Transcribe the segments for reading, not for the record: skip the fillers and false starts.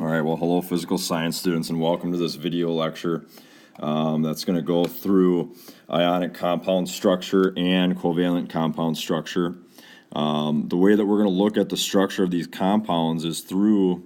All right, well, hello physical science students, and welcome to this video lecture that's going to go through ionic compound structure and covalent compound structure. The way that we're going to look at the structure of these compounds is through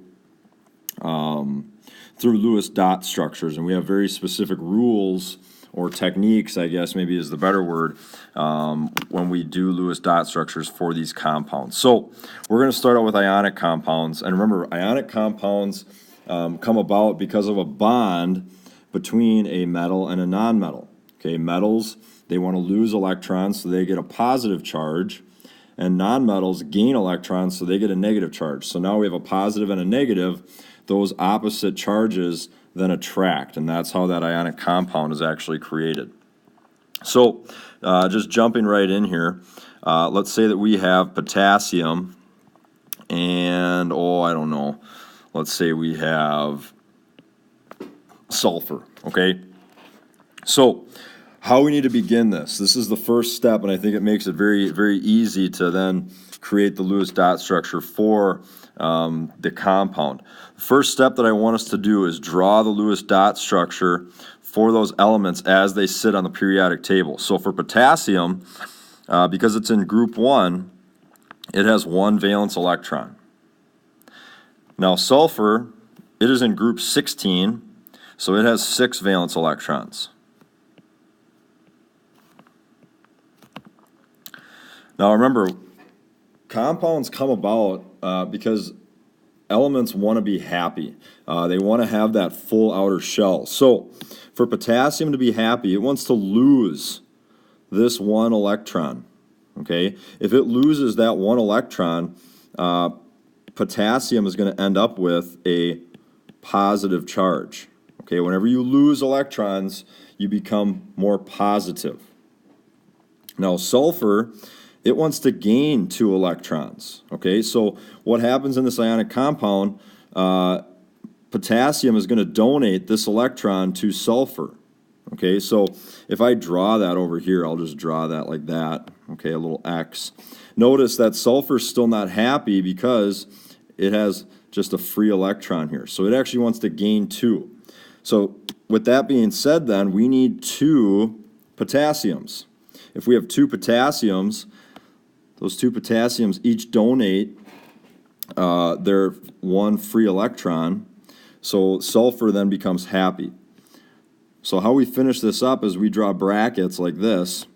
Lewis dot structures, and we have very specific rules or techniques, I guess maybe is the better word, when we do Lewis dot structures for these compounds. So we're going to start out with ionic compounds, and remember, ionic compounds come about because of a bond between a metal and a nonmetal. Okay, metals, they want to lose electrons, so they get a positive charge, and nonmetals gain electrons, so they get a negative charge. So now we have a positive and a negative. Those opposite charges then attract, and that's how that ionic compound is actually created. So just jumping right in here, let's say that we have potassium and, I don't know, let's say we have sulfur, okay? So how we need to begin this is the first step, and I think it makes it very, very easy to then create the Lewis dot structure for the compound. The first step that I want us to do is draw the Lewis dot structure for those elements as they sit on the periodic table. So for potassium, because it's in group 1, it has 1 valence electron. Now sulfur, it is in group 16, so it has 6 valence electrons. Now remember, compounds come about because elements want to be happy. They want to have that full outer shell. So for potassium to be happy, it wants to lose this 1 electron. Okay? If it loses that 1 electron, potassium is going to end up with a positive charge. Okay? Whenever you lose electrons, you become more positive. Now sulfur, it wants to gain 2 electrons. Okay, so what happens in this ionic compound, potassium is going to donate this electron to sulfur. Okay, so if I draw that over here, I'll just draw that like that. Okay, a little X. Notice that sulfur's still not happy because it has just a free electron here. So it actually wants to gain 2. So with that being said then, we need 2 potassiums. If we have 2 potassiums, those 2 potassiums each donate their 1 free electron, so sulfur then becomes happy. So how we finish this up is we draw brackets like this,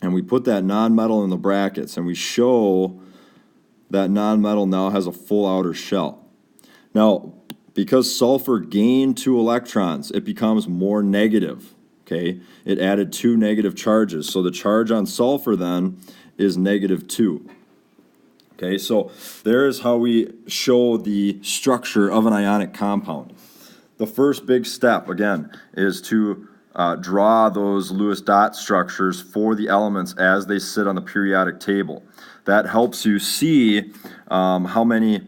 and we put that nonmetal in the brackets, and we show that nonmetal now has a full outer shell. Now, because sulfur gained 2 electrons, it becomes more negative. Okay, it added 2 negative charges, so the charge on sulfur then is -2. Okay, so there's how we show the structure of an ionic compound. The first big step, again, is to draw those Lewis dot structures for the elements as they sit on the periodic table. That helps you see how many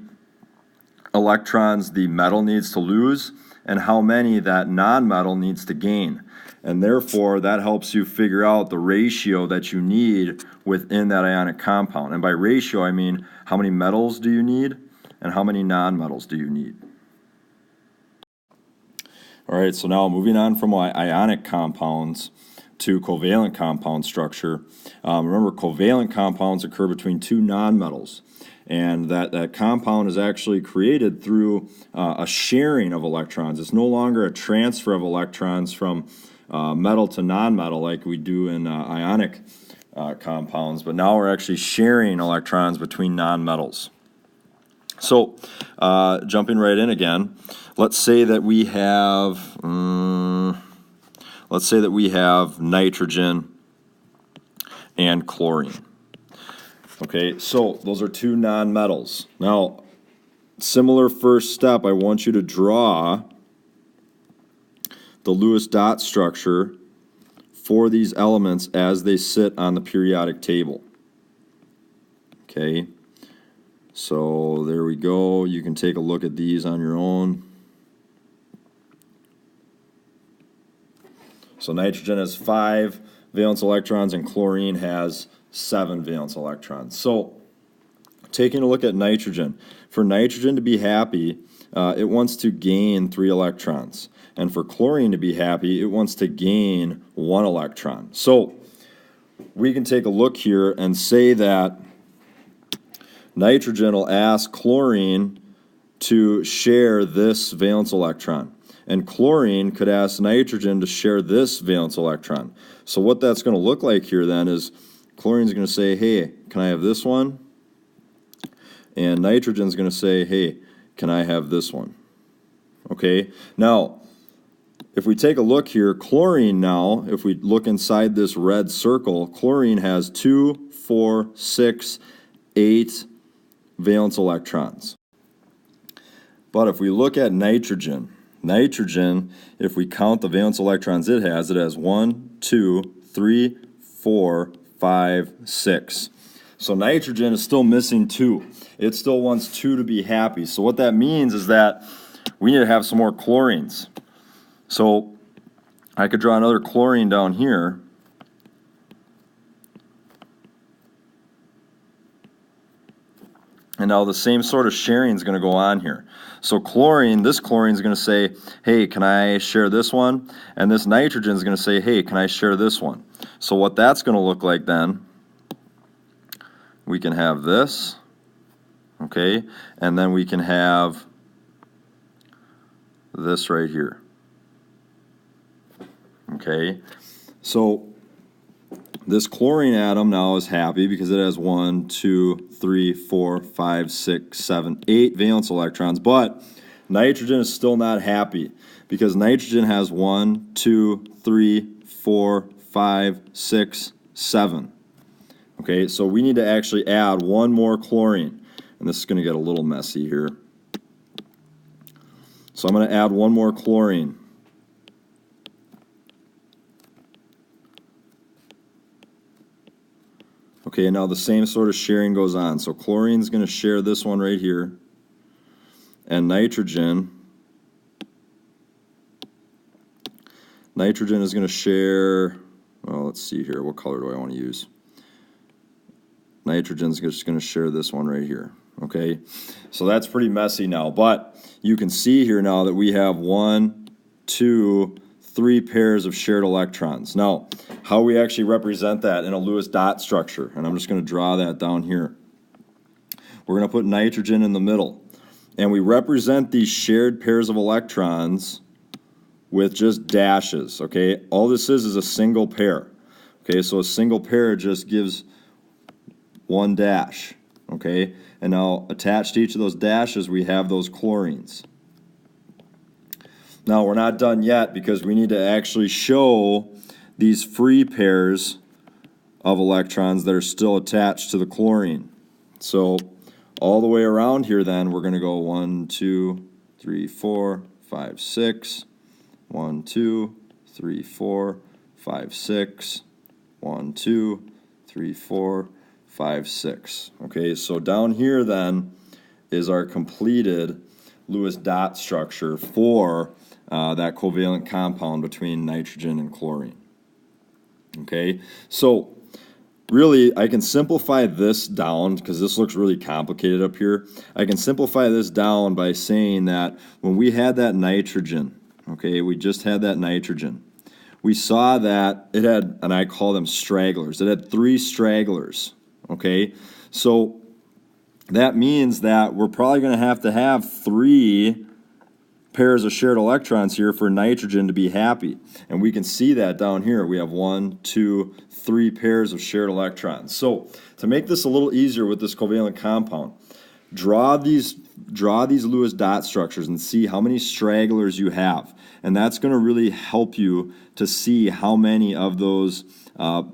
electrons the metal needs to lose and how many that nonmetal needs to gain. And therefore, that helps you figure out the ratio that you need within that ionic compound. And by ratio, I mean how many metals do you need and how many nonmetals do you need. All right, so now moving on from ionic compounds to covalent compound structure. Remember, covalent compounds occur between 2 nonmetals. And that compound is actually created through a sharing of electrons. It's no longer a transfer of electrons from metal to nonmetal like we do in ionic compounds, but now we're actually sharing electrons between nonmetals. So jumping right in again, let's say that we have nitrogen and chlorine. Okay, so those are 2 nonmetals. Now, similar first step, I want you to draw the Lewis dot structure for these elements as they sit on the periodic table. Okay, so there we go. You can take a look at these on your own. So nitrogen has 5 valence electrons and chlorine has 7 valence electrons. So Taking a look at nitrogen. For nitrogen to be happy, it wants to gain 3 electrons. And for chlorine to be happy, it wants to gain 1 electron. So we can take a look here and say that nitrogen will ask chlorine to share this valence electron. And chlorine could ask nitrogen to share this valence electron. So what that's going to look like here then is chlorine's going to say, hey, can I have this one? And nitrogen's going to say, hey, can I have this one? Okay, now, if we take a look here, chlorine now, if we look inside this red circle, chlorine has 2, 4, 6, 8 valence electrons. But if we look at nitrogen, if we count the valence electrons it has 1, 2, 3, 4, 5, 6. So nitrogen is still missing 2. It still wants 2 to be happy. So what that means is that we need to have some more chlorines. So I could draw another chlorine down here. And now the same sort of sharing is going to go on here. So chlorine, this chlorine is going to say, hey, can I share this one? And this nitrogen is going to say, hey, can I share this one? So what that's going to look like then, we can have this, okay? And then we can have this right here. Okay? So this chlorine atom now is happy because it has 1, 2, 3, 4, 5, 6, 7, 8 valence electrons, but nitrogen is still not happy because nitrogen has 1, 2, 3, 4, 5, 6, 7. Okay, so we need to actually add one more chlorine, and this is going to get a little messy here. So I'm going to add one more chlorine. Okay, and now the same sort of sharing goes on. So chlorine is going to share this one right here, and nitrogen is going to share, well, let's see here, what color do I want to use? Nitrogen's just going to share this one right here. Okay, so that's pretty messy now, but you can see here now that we have 1, 2, 3 pairs of shared electrons. Now, how we actually represent that in a Lewis dot structure, and I'm just going to draw that down here. We're going to put nitrogen in the middle, and we represent these shared pairs of electrons with just dashes, okay? All this is a single pair, okay? So a single pair just gives one dash, okay? And now attached to each of those dashes, we have those chlorines. Now, we're not done yet because we need to actually show these free pairs of electrons that are still attached to the chlorine. So all the way around here then, we're going to go 1, 2, 3, 4, 5, 6, 1, 2, 3, 4, 5, 6, 1, 2, 3, 4, 5, 6. Okay, so down here then is our completed Lewis dot structure for that covalent compound between nitrogen and chlorine. Okay, so really I can simplify this down because this looks really complicated up here. I can simplify this down by saying that when we had that nitrogen, okay, we just had that nitrogen, we saw that it had, and I call them stragglers, it had 3 stragglers. Okay, so that means that we're probably going to have 3 pairs of shared electrons here for nitrogen to be happy. And we can see that down here. We have 1, 2, 3 pairs of shared electrons. So to make this a little easier with this covalent compound, draw these Lewis dot structures and see how many stragglers you have. And that's going to really help you to see how many of those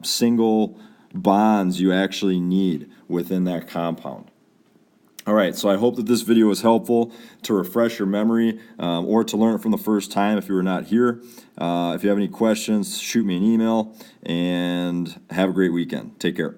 single bonds you actually need within that compound. All right, so I hope that this video was helpful to refresh your memory or to learn it from the first time if you were not here. If you have any questions, shoot me an email, and have a great weekend. Take care.